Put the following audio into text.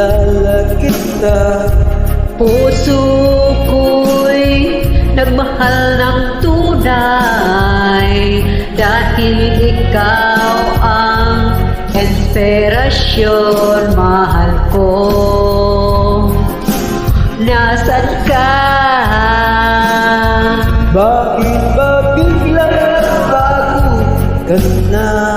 Maalala kita. Puso ko'y nagmahal ng tunay, dahil ikaw ang inspirasyon, mahal ko. Nasaan ka? Bakit ba biglang bago ka na?